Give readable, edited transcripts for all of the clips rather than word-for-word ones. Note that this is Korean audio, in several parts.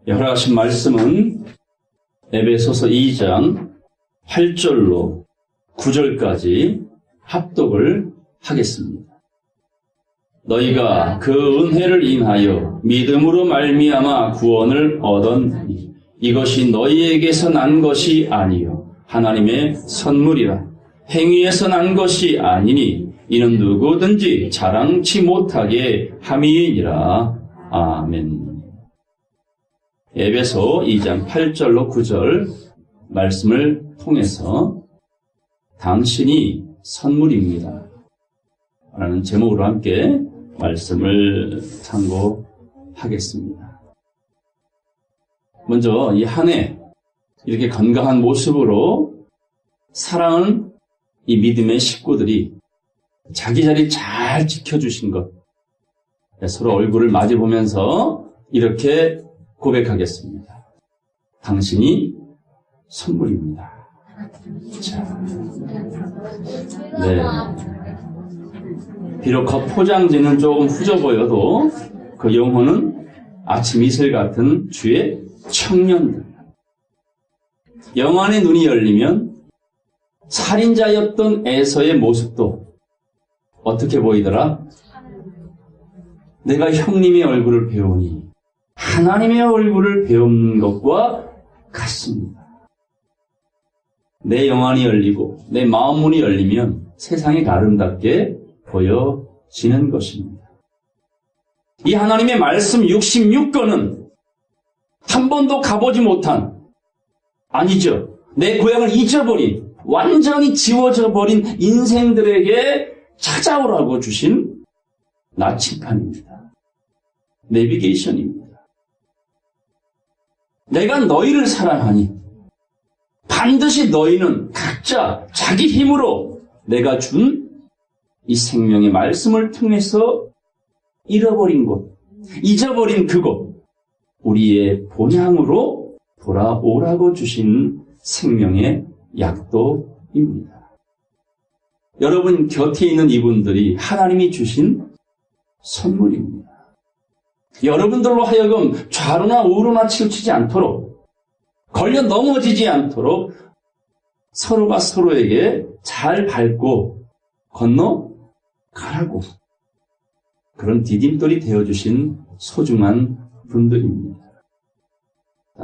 허락하신 말씀은 에베소서 2장 8절로 9절까지 합독을 하겠습니다. 너희가 그 은혜를 인하여 믿음으로 말미암아 구원을 얻었나니 이것이 너희에게서 난 것이 아니요 하나님의 선물이라. 행위에서 난 것이 아니니 이는 누구든지 자랑치 못하게 함이니라. 아멘. 에베소 2장 8절로 9절 말씀을 통해서 당신이 선물입니다 라는 제목으로 함께 말씀을 참고하겠습니다. 먼저 이 한 해 이렇게 건강한 모습으로 사랑하는 이 믿음의 식구들이 자기 자리 잘 지켜주신 것, 서로 얼굴을 마주보면서 이렇게 고백하겠습니다. 당신이 선물입니다. 자, 네. 비록 겉포장지는 조금 후져 보여도 그 영혼은 아침 이슬 같은 주의 청년들. 영안의 눈이 열리면 살인자였던 에서의 모습도 어떻게 보이더라? 내가 형님의 얼굴을 배우니 하나님의 얼굴을 배운 것과 같습니다. 내 영안이 열리고 내 마음 문이 열리면 세상이 아름답게 보여지는 것입니다. 이 하나님의 말씀 66권은 한 번도 가보지 못한, 아니죠, 내 고향을 잊어버린, 완전히 지워져 버린 인생들에게 찾아오라고 주신 나침판입니다. 내비게이션입니다. 내가 너희를 사랑하니 반드시 너희는 각자 자기 힘으로 내가 준 이 생명의 말씀을 통해서 잃어버린 곳, 잊어버린 그곳, 우리의 본향으로 돌아오라고 주신 생명의 약도입니다. 여러분 곁에 있는 이분들이 하나님이 주신 선물입니다. 여러분들로 하여금 좌로나 우로나 치우치지 않도록, 걸려 넘어지지 않도록 서로가 서로에게 잘 밟고 건너가라고, 그런 디딤돌이 되어주신 소중한 분들입니다.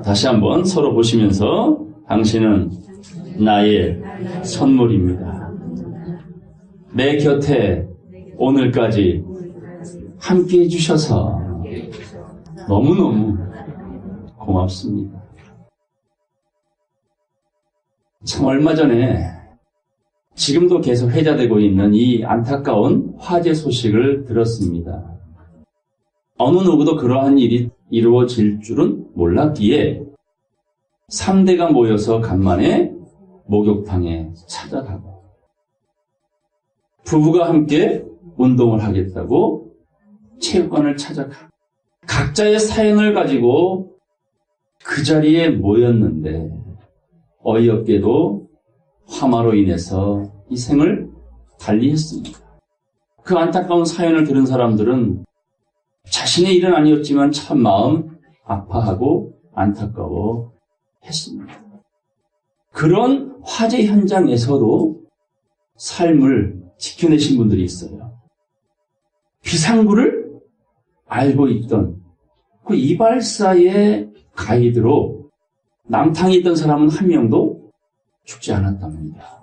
다시 한번 서로 보시면서 당신은 나의 선물입니다. 내 곁에 오늘까지 함께해 주셔서 너무너무 고맙습니다. 참 얼마 전에 지금도 계속 회자되고 있는 이 안타까운 화재 소식을 들었습니다. 어느 누구도 그러한 일이 이루어질 줄은 몰랐기에 3대가 모여서 간만에 목욕탕에 찾아가고 부부가 함께 운동을 하겠다고 체육관을 찾아가 각자의 사연을 가지고 그 자리에 모였는데 어이없게도 화마로 인해서 희생을 달리했습니다. 그 안타까운 사연을 들은 사람들은 자신의 일은 아니었지만 참 마음 아파하고 안타까워 했습니다. 그런 화재 현장에서도 삶을 지켜내신 분들이 있어요. 비상구를 알고 있던 그 이발사의 가이드로 남탕에 있던 사람은 한 명도 죽지 않았답니다.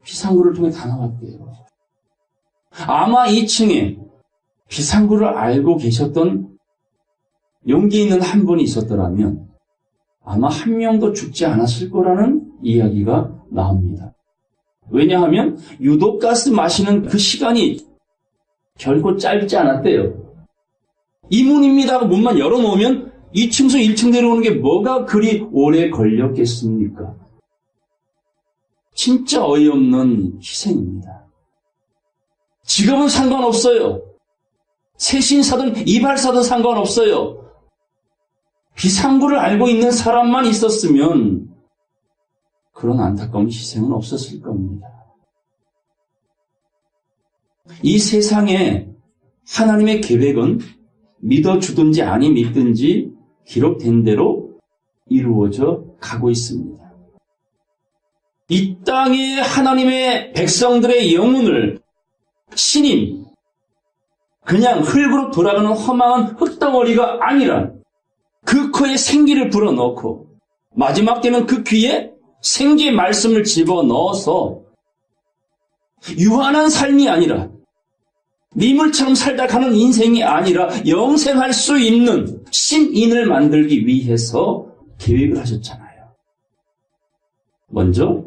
비상구를 통해 다 나왔대요. 아마 2층에 비상구를 알고 계셨던 용기 있는 한 분이 있었더라면 아마 한 명도 죽지 않았을 거라는 이야기가 나옵니다. 왜냐하면 유독가스 마시는 그 시간이 결코 짧지 않았대요. 이문입니다 하고 문만 열어놓으면 2층에서 1층 내려오는 게 뭐가 그리 오래 걸렸겠습니까? 진짜 어이없는 희생입니다. 직업은 상관없어요. 세신사든 이발사든 상관없어요. 비상구를 알고 있는 사람만 있었으면 그런 안타까운 희생은 없었을 겁니다. 이 세상에 하나님의 계획은 믿어주든지 아니 믿든지 기록된 대로 이루어져 가고 있습니다. 이 땅에 하나님의 백성들의 영혼을 신인, 그냥 흙으로 돌아가는 허망한 흙덩어리가 아니라 그 코에 생기를 불어넣고 마지막 때는 그 귀에 생기의 말씀을 집어넣어서 유한한 삶이 아니라 미물처럼 살다 가는 인생이 아니라 영생할 수 있는 신인을 만들기 위해서 계획을 하셨잖아요. 먼저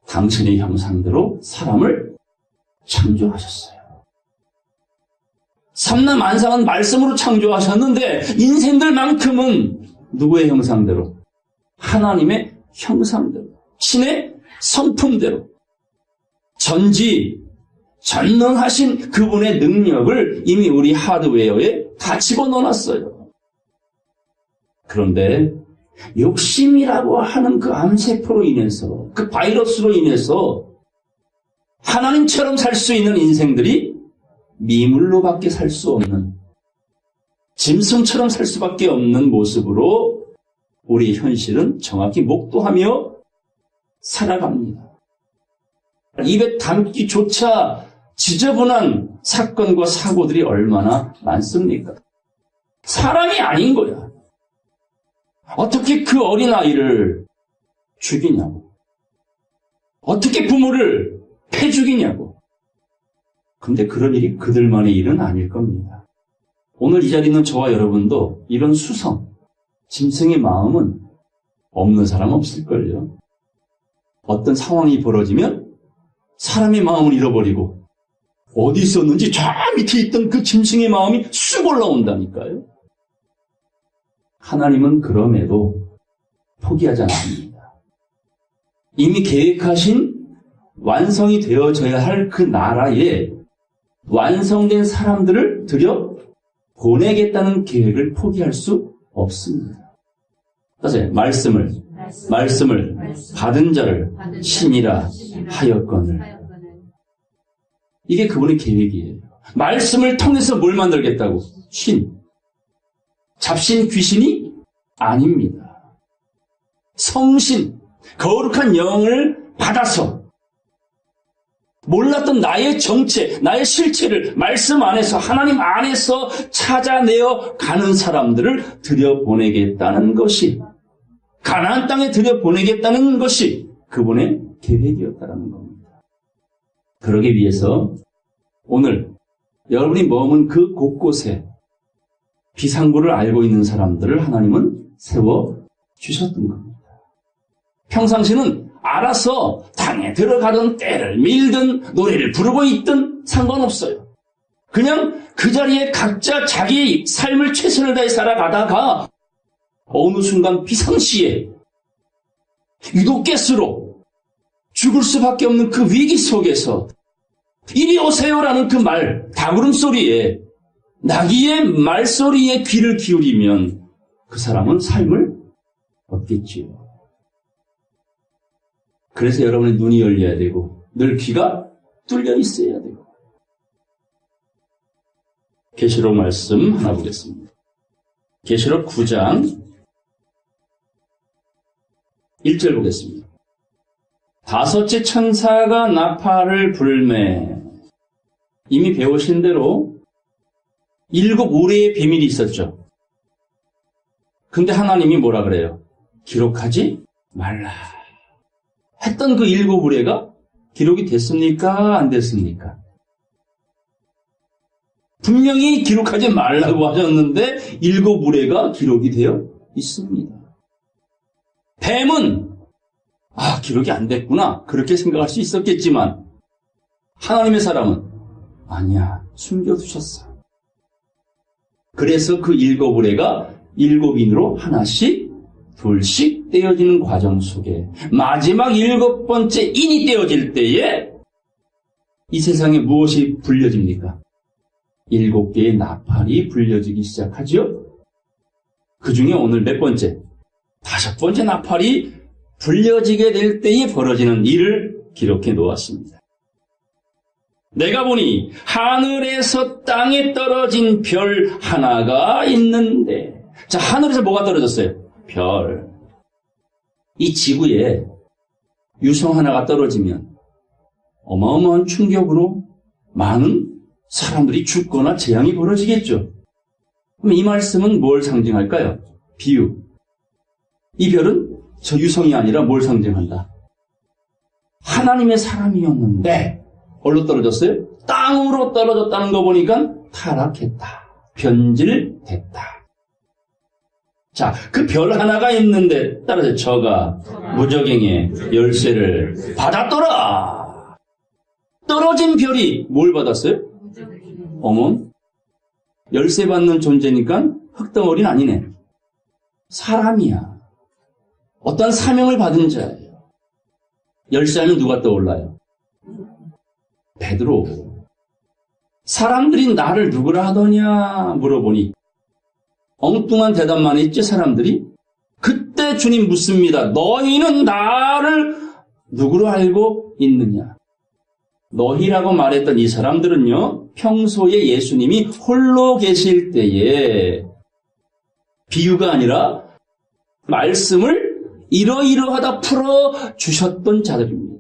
당신의 형상대로 사람을 창조하셨어요. 삼라만상은 말씀으로 창조하셨는데 인생들만큼은 누구의 형상대로? 하나님의 형상대로, 신의 성품대로 전능하신 그분의 능력을 이미 우리 하드웨어에 다 집어넣어놨어요. 그런데 욕심이라고 하는 그 암세포로 인해서, 그 바이러스로 인해서 하나님처럼 살 수 있는 인생들이 미물로밖에 살 수 없는, 짐승처럼 살 수밖에 없는 모습으로 우리의 현실은 정확히 목도하며 살아갑니다. 입에 담기조차 지저분한 사건과 사고들이 얼마나 많습니까? 사람이 아닌 거야. 어떻게 그 어린아이를 죽이냐고. 어떻게 부모를 패 죽이냐고. 근데 그런 일이 그들만의 일은 아닐 겁니다. 오늘 이 자리에 있는 저와 여러분도 이런 수성, 짐승의 마음은 없는 사람 없을걸요. 어떤 상황이 벌어지면 사람의 마음을 잃어버리고 어디 있었는지 저 밑에 있던 그 짐승의 마음이 쑥 올라온다니까요. 하나님은 그럼에도 포기하지 않습니다. 이미 계획하신 완성이 되어져야 할 그 나라에 완성된 사람들을 들여 보내겠다는 계획을 포기할 수 없습니다. 따라서 말씀을 받은 자를 신이라 하였거늘. 이게 그분의 계획이에요. 말씀을 통해서 뭘 만들겠다고? 신. 잡신 귀신이 아닙니다. 성신, 거룩한 영을 받아서 몰랐던 나의 정체, 나의 실체를 말씀 안에서, 하나님 안에서 찾아내어 가는 사람들을 들여보내겠다는 것이, 가나안 땅에 들여보내겠다는 것이 그분의 계획이었다는 겁니다. 그러기 위해서 오늘 여러분이 머문 그 곳곳에 비상구를 알고 있는 사람들을 하나님은 세워주셨던 겁니다. 평상시는 알아서 당에 들어가든 때를 밀든 노래를 부르고 있든 상관없어요. 그냥 그 자리에 각자 자기 삶을 최선을 다해 살아가다가 어느 순간 비상시에 유독가스로 죽을 수밖에 없는 그 위기 속에서 이리 오세요라는 그 말, 다구름 소리에, 나귀의 말소리에 귀를 기울이면 그 사람은 삶을 얻겠지요. 그래서 여러분의 눈이 열려야 되고 늘 귀가 뚫려 있어야 되고. 계시록 말씀 하나 보겠습니다. 계시록 9장 1절 보겠습니다. 다섯째 천사가 나팔을 불매. 이미 배우신 대로 7 우레의 비밀이 있었죠. 근데 하나님이 뭐라 그래요? 기록하지 말라. 했던 그 7 우레가 기록이 됐습니까? 안 됐습니까? 분명히 기록하지 말라고 하셨는데 7 우레가 기록이 되어 있습니다. 뱀은 기록이 안 됐구나 그렇게 생각할 수 있었겠지만 하나님의 사람은 아니야, 숨겨두셨어. 그래서 그 7 우레가 7인으로 하나씩 둘씩 떼어지는 과정 속에 마지막 7번째 인이 떼어질 때에 이 세상에 무엇이 불려집니까? 7개의 나팔이 불려지기 시작하죠. 그 중에 오늘 몇 번째? 5번째 나팔이 불려지게 될 때에 벌어지는 일을 기록해 놓았습니다. 내가 보니 하늘에서 땅에 떨어진 별 하나가 있는데 자, 하늘에서 뭐가 떨어졌어요? 별. 이 지구에 유성 하나가 떨어지면 어마어마한 충격으로 많은 사람들이 죽거나 재앙이 벌어지겠죠. 그럼 이 말씀은 뭘 상징할까요? 비유. 이 별은 저 유성이 아니라 뭘 상징한다? 하나님의 사람이었는데 어디로 떨어졌어요? 땅으로 떨어졌다는 거 보니까 타락했다. 변질됐다. 자, 그 별 하나가 있는데 따라서 저가 무적행의 열쇠를 받았더라. 떨어진 별이 뭘 받았어요? 어머, 열쇠 받는 존재니까 흙덩어리는 아니네. 사람이야. 어떤 사명을 받은 자예요. 열쇠하면 누가 떠올라요? 베드로. 사람들이 나를 누구라 하더냐 물어보니 엉뚱한 대답만 했지 사람들이. 그때 주님 묻습니다. 너희는 나를 누구로 알고 있느냐? 너희라고 말했던 이 사람들은요, 평소에 예수님이 홀로 계실 때에 비유가 아니라 말씀을 이러이러하다 풀어주셨던 자들입니다.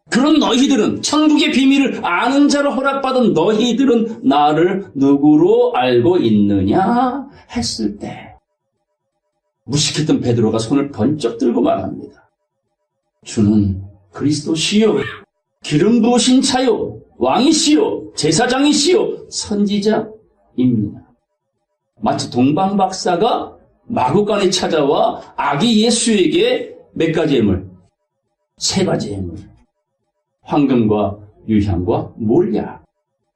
그런 너희들은, 천국의 비밀을 아는 자로 허락받은 너희들은 나를 누구로 알고 있느냐 했을 때 무식했던 베드로가 손을 번쩍 들고 말합니다. 주는 그리스도시요, 기름 부으신 자요, 왕이시요, 제사장이시요, 선지자입니다. 마치 동방박사가 마구간에 찾아와 아기 예수에게 몇 가지 예물? 세 가지 예물. 황금과 유향과 몰약.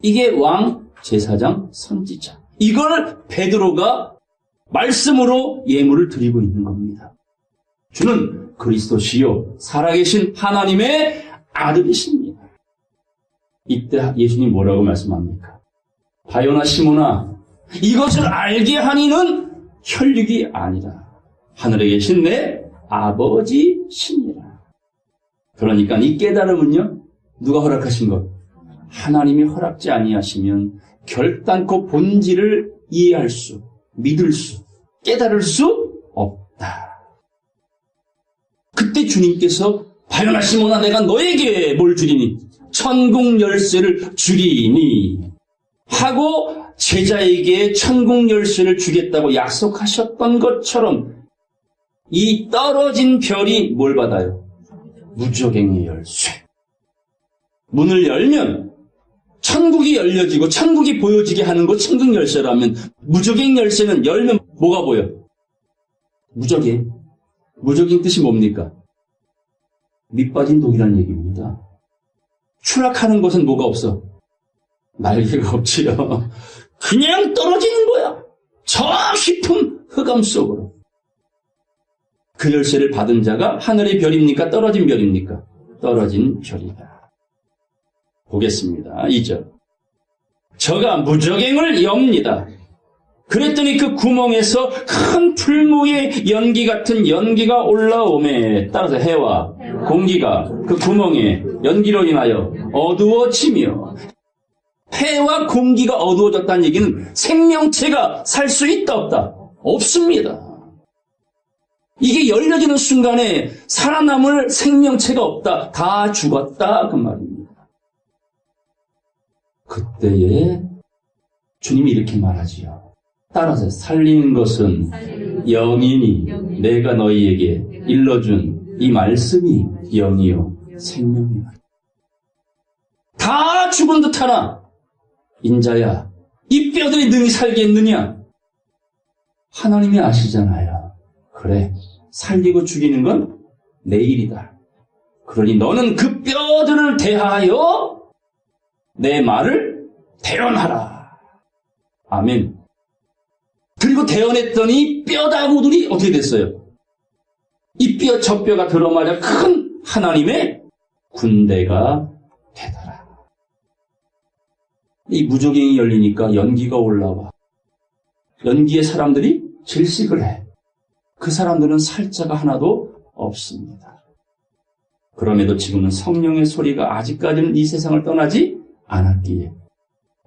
이게 왕, 제사장, 선지자. 이걸 베드로가 말씀으로 예물을 드리고 있는 겁니다. 주는 그리스도시요 살아계신 하나님의 아들이십니다. 이때 예수님 뭐라고 말씀합니까? 바요나 시몬아, 이것을 알게 하니는 혈육이 아니라 하늘에 계신 내 아버지시니라. 그러니까 이 깨달음은요, 누가 허락하신 것? 하나님이 허락지 아니하시면 결단코 본질을 이해할 수, 믿을 수, 깨달을 수 없다. 그때 주님께서 바요나 시몬아, 내가 너에게 뭘 주리니? 천국 열쇠를 주리니 하고 제자에게 천국 열쇠를 주겠다고 약속하셨던 것처럼 이 떨어진 별이 뭘 받아요? 무적행의 열쇠. 문을 열면 천국이 열려지고 천국이 보여지게 하는 거 천국 열쇠라면 무적행 열쇠는 열면 뭐가 보여? 무적행. 무적행 뜻이 뭡니까? 밑빠진 독이라는 얘기입니다. 추락하는 것은 뭐가 없어? 날개가 없지요. 그냥 떨어지는 거야. 저 깊은 흑암 속으로. 그 열쇠를 받은 자가 하늘의 별입니까? 떨어진 별입니까? 떨어진 별이다. 보겠습니다. 2절. 저가 무적행을 엽니다. 그랬더니 그 구멍에서 큰 풀무의 연기 같은 연기가 올라오매 따라서 해와 공기가 그 구멍에 연기로 인하여 어두워지며, 해와 공기가 어두워졌다는 얘기는 생명체가 살 수 있다 없다? 없습니다. 이게 열려지는 순간에 살아남을 생명체가 없다. 다 죽었다 그 말입니다. 그때에 주님이 이렇게 말하지요. 따라서 살리는 것은 영이니 내가 너희에게 일러준 이 말씀이 영이요 생명이라. 다 죽은 듯하나 인자야, 이 뼈들이 능히 살겠느냐? 하나님이 아시잖아요. 그래, 살리고 죽이는 건 내 일이다. 그러니 너는 그 뼈들을 대하여 내 말을 대언하라. 아멘. 그리고 대언했더니 뼈다구들이 어떻게 됐어요? 이 뼈 저 뼈가 들어맞아 큰 하나님의 군대가 되더라. 이 무적행이 열리니까 연기가 올라와. 연기에 사람들이 질식을 해. 그 사람들은 살자가 하나도 없습니다. 그럼에도 지금은 성령의 소리가 아직까지는 이 세상을 떠나지 않았기에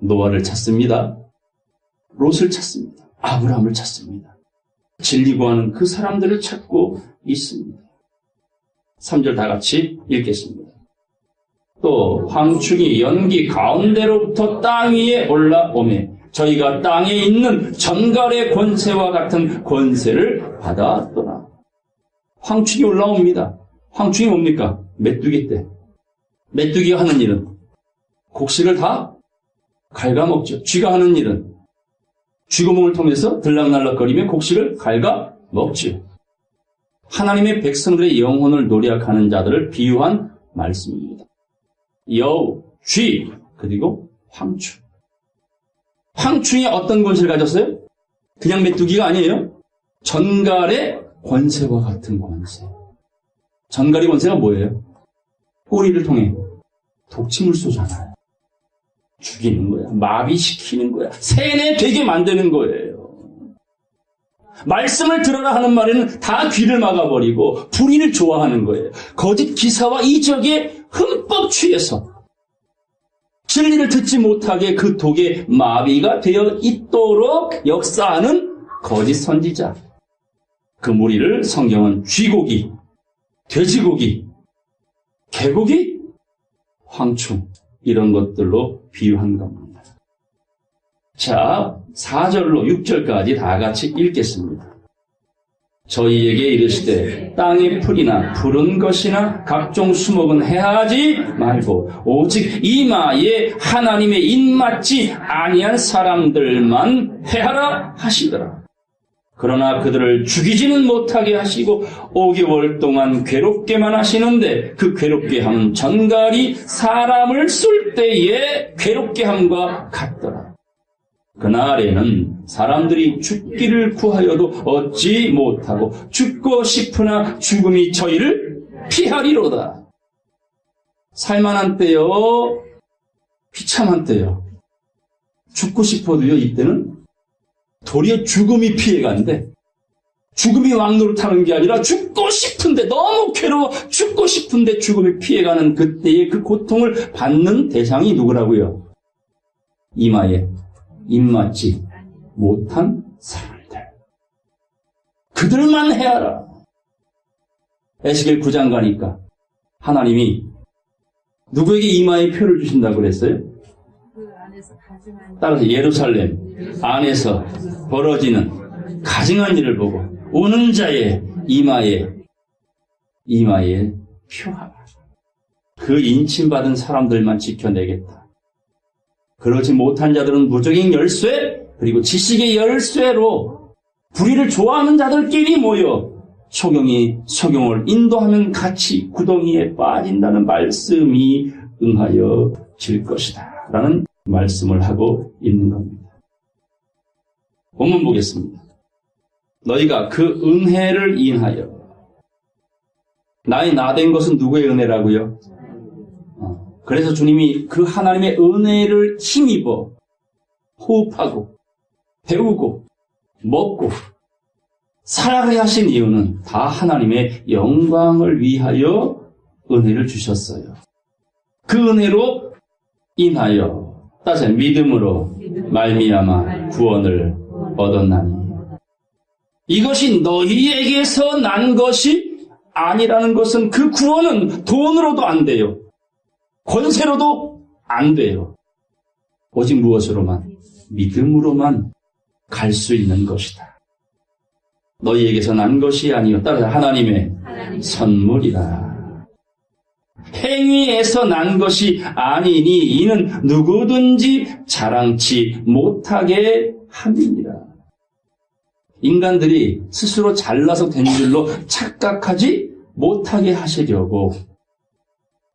노아를 찾습니다. 롯을 찾습니다. 아브라함을 찾습니다. 진리 구하는 그 사람들을 찾고 있습니다. 3절 다 같이 읽겠습니다. 또 황충이 연기 가운데로부터 땅 위에 올라오매 저희가 땅에 있는 전갈의 권세와 같은 권세를 받았더라. 황충이 올라옵니다. 황충이 뭡니까? 메뚜기 때. 메뚜기가 하는 일은 곡식을 다 갉아먹죠. 쥐가 하는 일은 쥐구멍을 통해서 들락날락거리며 곡식을 갉아먹죠. 하나님의 백성들의 영혼을 노력하는 자들을 비유한 말씀입니다. 여우, 쥐, 그리고 황충. 황충이 어떤 권세를 가졌어요? 그냥 메뚜기가 아니에요. 전갈의 권세와 같은 권세. 전갈의 권세가 뭐예요? 꼬리를 통해 독침을 쏘잖아요. 죽이는 거야. 마비시키는 거야. 세뇌되게 만드는 거예요. 말씀을 들어라 하는 말에는 다 귀를 막아버리고 불의를 좋아하는 거예요. 거짓 기사와 이적에 흠뻑 취해서 진리를 듣지 못하게 그 독에 마비가 되어 있도록 역사하는 거짓 선지자. 그 무리를 성경은 쥐고기, 돼지고기, 개고기, 황충 이런 것들로 비유한 겁니다. 자, 4절로 6절까지 다 같이 읽겠습니다. 저희에게 이르시되 땅의 풀이나 푸른 것이나 각종 수목은 해하지 말고 오직 이마에 하나님의 입맞지 아니한 사람들만 해하라 하시더라. 그러나 그들을 죽이지는 못하게 하시고 5개월 동안 괴롭게만 하시는데 그 괴롭게 함은 전갈이 사람을 쏠 때에 괴롭게 함과 같더라. 그날에는 사람들이 죽기를 구하여도 얻지 못하고 죽고 싶으나 죽음이 저희를 피하리로다. 살만한 때요, 비참한 때요. 죽고 싶어도요, 이때는 도리어 죽음이 피해가는데 죽음이 왕노릇하는 게 아니라 죽고 싶은데 너무 괴로워 죽고 싶은데 죽음이 피해가는 그때의 그 고통을 받는 대상이 누구라고요? 이마에 입맞지 못한 사람들. 그들만 해하라. 에스겔 9장 가니까 하나님이 누구에게 이마에 표를 주신다고 그랬어요? 따라서 예루살렘 안에서 벌어지는 가증한 일을 보고 오는 자의 이마에 표하라. 그 인침받은 사람들만 지켜내겠다. 그러지 못한 자들은 무적인 열쇠 그리고 지식의 열쇠로 불의를 좋아하는 자들끼리 모여 소경을 인도하면 같이 구덩이에 빠진다는 말씀이 응하여 질 것이다 라는 말씀을 하고 있는 겁니다. 본문 보겠습니다. 너희가 그 은혜를 인하여 나의 나된 것은 누구의 은혜라고요? 그래서 주님이 그 하나님의 은혜를 힘입어 호흡하고 배우고 먹고 살아가야 하신 이유는 다 하나님의 영광을 위하여 은혜를 주셨어요. 그 은혜로 인하여 따서 믿음으로 말미암아 구원을 얻었나니 이것이 너희에게서 난 것이 아니라는 것은 그 구원은 돈으로도 안 돼요. 권세로도 안 돼요. 오직 무엇으로만? 믿음으로만 갈 수 있는 것이다. 너희에게서 난 것이 아니요 따라서 하나님의 선물이다. 행위에서 난 것이 아니니 이는 누구든지 자랑치 못하게 함이니라. 인간들이 스스로 잘나서 된 줄로 착각하지 못하게 하시려고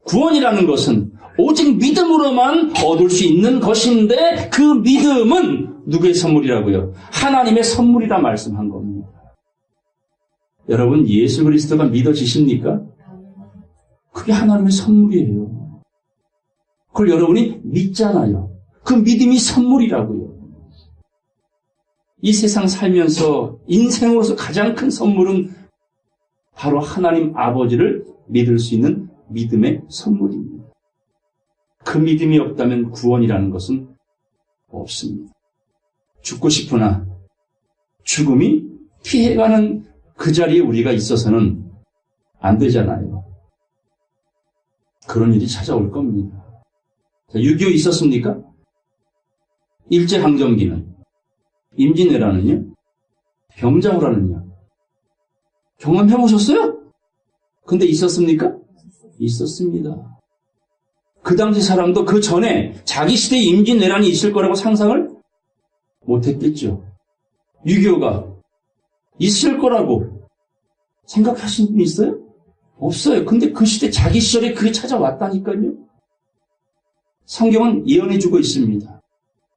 구원이라는 것은 오직 믿음으로만 얻을 수 있는 것인데 그 믿음은 누구의 선물이라고요? 하나님의 선물이라 말씀한 겁니다. 여러분 예수 그리스도가 믿어지십니까? 그게 하나님의 선물이에요. 그걸 여러분이 믿잖아요. 그 믿음이 선물이라고요. 이 세상 살면서 인생으로서 가장 큰 선물은 바로 하나님 아버지를 믿을 수 있는 믿음의 선물입니다. 그 믿음이 없다면 구원이라는 것은 없습니다. 죽고 싶으나 죽음이 피해가는 그 자리에 우리가 있어서는 안 되잖아요. 그런 일이 찾아올 겁니다. 6.25 있었습니까? 일제강점기는, 임진왜란은요, 병자호란은요, 경험해보셨어요? 근데 있었습니까? 있었습니다. 그 당시 사람도 그 전에 자기 시대에 임진왜란이 있을 거라고 상상을 못했겠죠. 6.25가 있을 거라고 생각하신 분 있어요? 없어요. 근데 그 시대 자기 시절에 그게 찾아왔다니까요. 성경은 예언해주고 있습니다.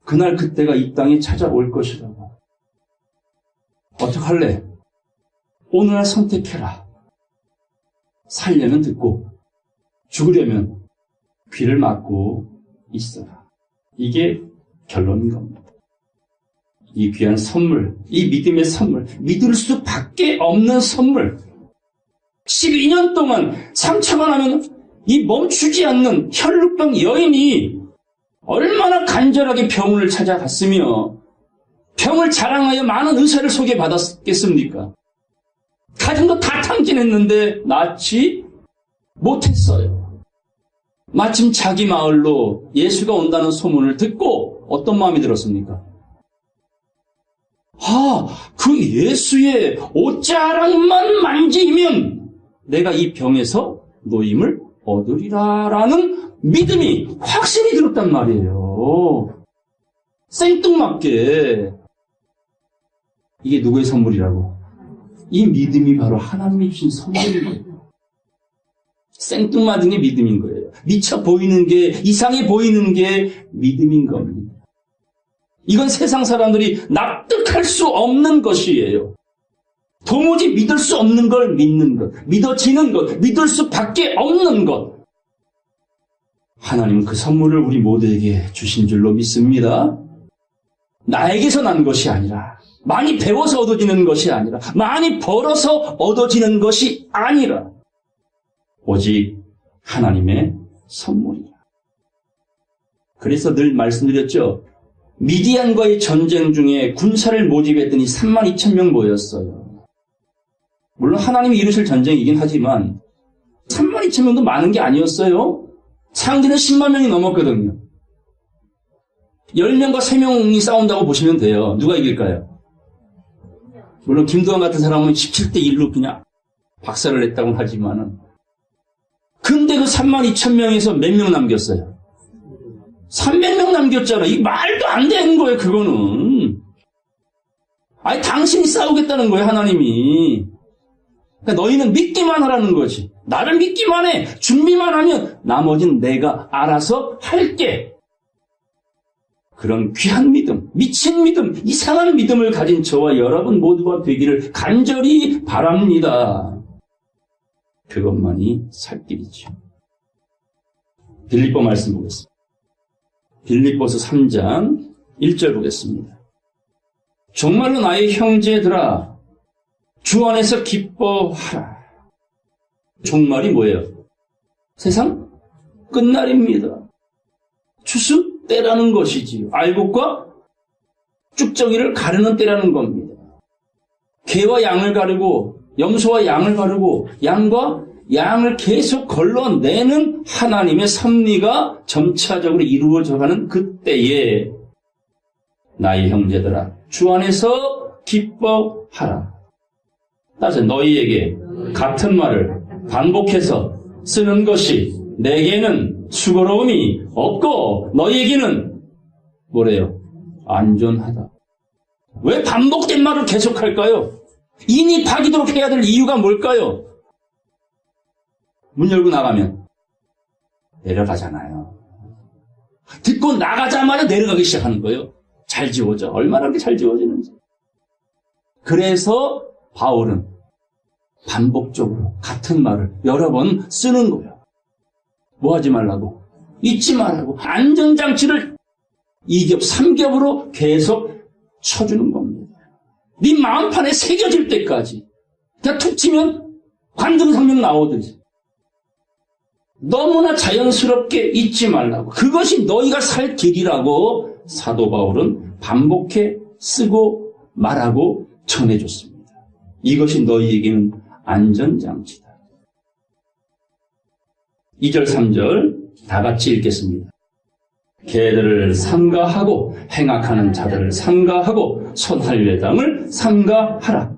그날 그때가 이 땅에 찾아올 것이라고. 어떡할래? 오늘 선택해라. 살려면 듣고 죽으려면 귀를 막고 있어라. 이게 결론인 겁니다. 이 귀한 선물, 이 믿음의 선물, 믿을 수밖에 없는 선물. 12년 동안 상처가 나면 이 멈추지 않는 혈루병 여인이 얼마나 간절하게 병원을 찾아갔으며 병을 자랑하여 많은 의사를 소개받았겠습니까? 가정도 다 탕진했는데 낫지 못했어요. 마침 자기 마을로 예수가 온다는 소문을 듣고 어떤 마음이 들었습니까? 그 예수의 옷자락만 만지면 내가 이 병에서 노임을 얻으리라라는 믿음이 확실히 들었단 말이에요. 생뚱맞게. 이게 누구의 선물이라고? 이 믿음이 바로 하나님이 주신 선물인 거예요. 생뚱맞은 게 믿음인 거예요. 미쳐 보이는 게, 이상해 보이는 게 믿음인 겁니다. 이건 세상 사람들이 납득할 수 없는 것이에요. 도무지 믿을 수 없는 걸 믿는 것, 믿어지는 것, 믿을 수밖에 없는 것. 하나님은 그 선물을 우리 모두에게 주신 줄로 믿습니다. 나에게서 난 것이 아니라, 많이 배워서 얻어지는 것이 아니라, 많이 벌어서 얻어지는 것이 아니라, 오직 하나님의 선물이라. 그래서 늘 말씀드렸죠. 미디안과의 전쟁 중에 군사를 모집했더니 32,000명 모였어요. 물론 하나님이 이루실 전쟁이긴 하지만 32,000명도 많은 게 아니었어요. 상대는 10만 명이 넘었거든요. 10명과 3명이 싸운다고 보시면 돼요. 누가 이길까요? 물론 김두한 같은 사람은 17대 1로 그냥 박살을 냈다고 하지만은 근데 그 32,000명에서 몇 명 남겼어요? 300명 남겼잖아. 이 말도 안 되는 거예요, 그거는. 아니, 당신이 싸우겠다는 거예요, 하나님이. 그러니까 너희는 믿기만 하라는 거지. 나를 믿기만 해. 준비만 하면 나머지는 내가 알아서 할게. 그런 귀한 믿음, 미친 믿음, 이상한 믿음을 가진 저와 여러분 모두가 되기를 간절히 바랍니다. 그것만이 살 길이죠. 빌립보 말씀 보겠습니다. 빌립보서 3장 1절 보겠습니다. 정말로 나의 형제들아 주 안에서 기뻐하라. 종말이 뭐예요? 세상 끝날입니다. 추수 때라는 것이지요. 알곡과 쭉정이를 가르는 때라는 겁니다. 개와 양을 가르고 염소와 양을 가르고 양과 양을 계속 걸러내는 하나님의 섭리가 점차적으로 이루어져가는 그때에 나의 형제들아 주 안에서 기뻐하라. 따라서 너희에게 같은 말을 반복해서 쓰는 것이 내게는 수고로움이 없고 너희에게는 뭐래요? 안전하다. 왜 반복된 말을 계속할까요? 인이 파기도록 해야 될 이유가 뭘까요? 문 열고 나가면 내려가잖아요. 듣고 나가자마자 내려가기 시작하는 거예요. 잘 지워져. 얼마나 그렇게 잘 지워지는지. 그래서 바울은 반복적으로 같은 말을 여러 번 쓰는 거예요. 뭐 하지 말라고? 잊지 말라고. 안전장치를 2겹, 3겹으로 계속 쳐주는 겁니다. 네 마음판에 새겨질 때까지. 그냥 툭 치면 관등성명 나오듯이. 너무나 자연스럽게 잊지 말라고. 그것이 너희가 살 길이라고 사도 바울은 반복해 쓰고 말하고 전해줬습니다. 이것이 너희에게는 안전장치다. 2절 3절 다 같이 읽겠습니다. 개들을 삼가하고 행악하는 자들을 삼가하고 손할례당을 삼가하라.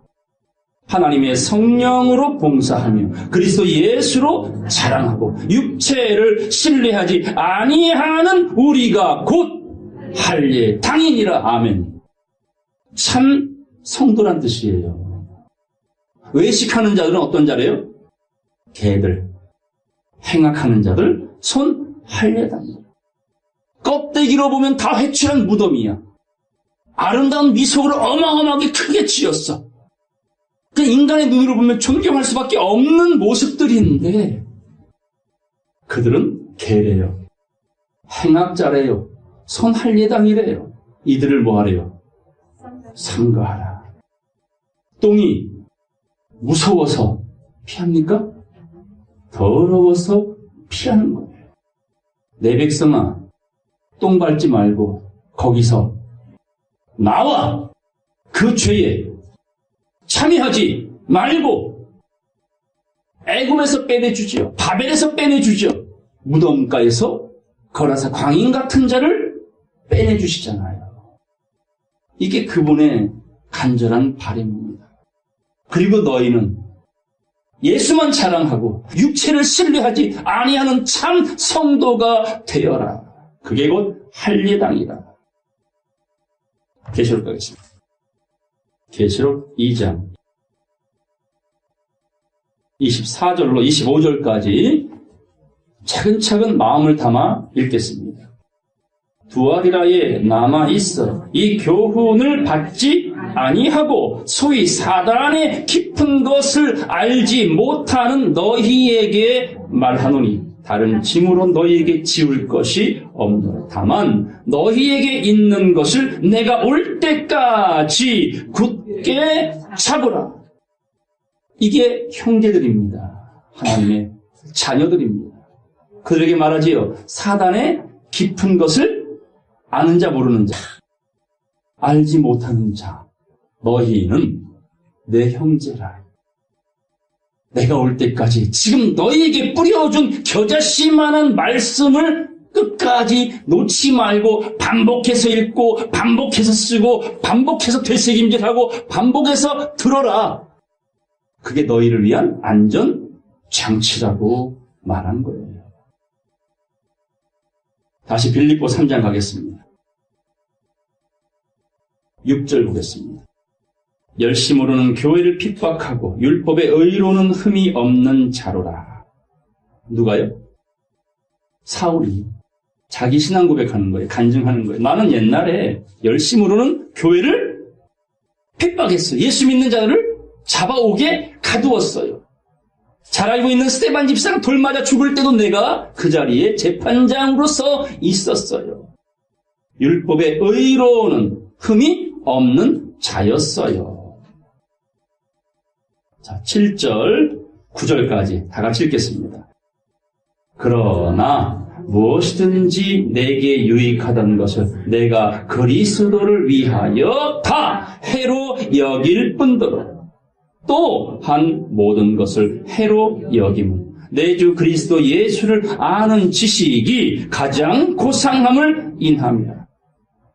하나님의 성령으로 봉사하며 그리스도 예수로 자랑하고 육체를 신뢰하지 아니하는 우리가 곧 할례당이니라. 아멘. 참 성도란 뜻이에요. 외식하는 자들은 어떤 자래요? 개들. 행악하는 자들 손할례당이라. 껍데기로 보면 다 회칠한 무덤이야. 아름다운 미속으로 어마어마하게 크게 지었어. 그 인간의 눈으로 보면 존경할 수밖에 없는 모습들인데 그들은 개래요. 행악자래요. 손할례당이래요. 이들을 뭐 하래요? 삼가하라. 똥이 무서워서 피합니까? 더러워서 피하는 거예요. 내 백성아, 똥 밟지 말고 거기서 나와! 그 죄에 참여하지 말고 애굽에서 빼내주지요. 바벨에서 빼내주지요. 무덤가에서 거라사 광인 같은 자를 빼내주시잖아요. 이게 그분의 간절한 바람입니다. 그리고 너희는 예수만 자랑하고 육체를 신뢰하지 아니하는 참 성도가 되어라. 그게 곧 할례당이라. 계시록 가겠습니다. 계시록 2장 24절로 25절까지 차근차근 마음을 담아 읽겠습니다. 두아리라에 남아있어 이 교훈을 받지 아니하고 소위 사단의 깊은 것을 알지 못하는 너희에게 말하노니 다른 짐으로 너희에게 지울 것이 없노라. 다만 너희에게 있는 것을 내가 올 때까지 굳게 잡으라. 이게 형제들입니다. 하나님의 자녀들입니다. 그들에게 말하지요. 사단의 깊은 것을 아는 자 모르는 자, 알지 못하는 자, 너희는 내 형제라. 내가 올 때까지 지금 너희에게 뿌려준 겨자씨만한 말씀을 끝까지 놓지 말고 반복해서 읽고 반복해서 쓰고 반복해서 되새김질하고 반복해서 들어라. 그게 너희를 위한 안전장치라고 말한 거예요. 다시 빌립보 3장 가겠습니다. 6절 보겠습니다. 열심으로는 교회를 핍박하고 율법의 의로는 흠이 없는 자로라. 누가요? 사울이 자기 신앙 고백하는 거예요. 간증하는 거예요. 나는 옛날에 열심으로는 교회를 핍박했어요. 예수 믿는 자를 잡아오게 가두었어요. 잘 알고 있는 스데반 집사가 돌 맞아 죽을 때도 내가 그 자리에 재판장으로서 있었어요. 율법의 의로는 흠이 없는 자였어요. 자, 7절, 9절까지 다 같이 읽겠습니다. 그러나 무엇이든지 내게 유익하던 것을 내가 그리스도를 위하여 다 해로 여길 뿐더러 또한 모든 것을 해로 여김은 내 주 그리스도 예수를 아는 지식이 가장 고상함을 인함이라.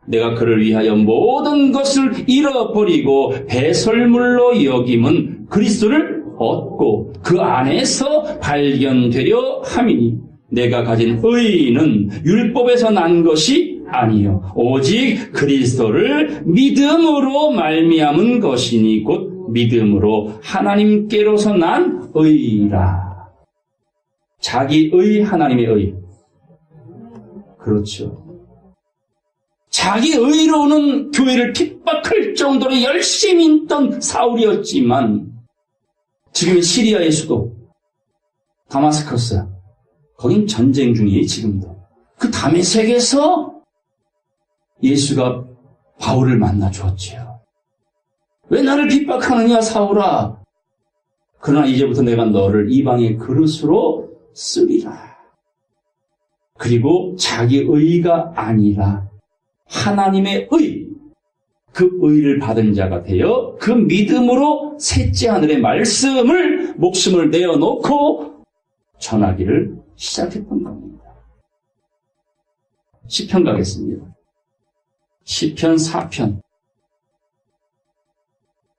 내가 그를 위하여 모든 것을 잃어버리고 배설물로 여김은 그리스도를 얻고 그 안에서 발견되려 함이니 내가 가진 의는 율법에서 난 것이 아니요 오직 그리스도를 믿음으로 말미암은 것이니 곧 믿음으로 하나님께로서 난 의라. 자기의 하나님의 의. 그렇죠. 자기 의로는 교회를 핍박할 정도로 열심히 있던 사울이었지만 지금의 시리아의 수도 다마스커스 거긴 전쟁 중이에요. 지금도. 그 다메섹에서 예수가 바울을 만나 주었지요. 왜 나를 핍박하느냐 사울아. 그러나 이제부터 내가 너를 이방의 그릇으로 쓰리라. 그리고 자기 의가 아니라 하나님의 의, 그 의를 받은 자가 되어 그 믿음으로 셋째 하늘의 말씀을 목숨을 내어놓고 전하기를 시작했던 겁니다. 시편 가겠습니다. 시편 4편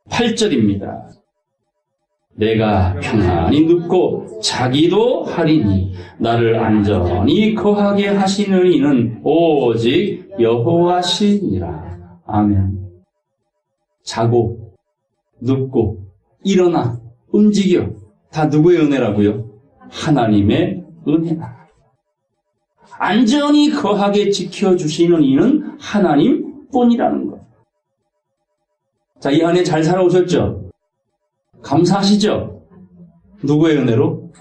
8절입니다. 내가 평안히 눕고 자기도 하리니 나를 안전히 거하게 하시는 이는 오직 여호와시니라. 아멘. 자고 눕고 일어나 움직여 다 누구의 은혜라고요? 하나님의 은혜다. 안전히 거하게 지켜주시는 이는 하나님뿐이라는 것. 자, 이 안에 잘 살아오셨죠? 감사하시죠? 누구의 은혜로?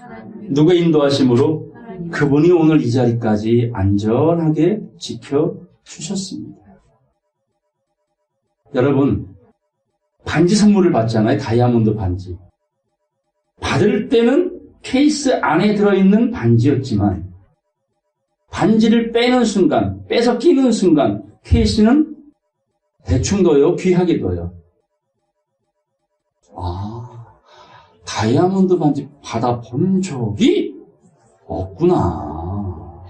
누구의 인도하심으로? 그분이 오늘 이 자리까지 안전하게 지켜주셨습니다. 여러분, 반지 선물을 받잖아요. 다이아몬드 반지. 받을 때는 케이스 안에 들어있는 반지였지만 반지를 빼는 순간, 빼서 끼는 순간 케이스는 대충 둬요, 귀하게 둬요. 다이아몬드 반지 받아본 적이 없구나.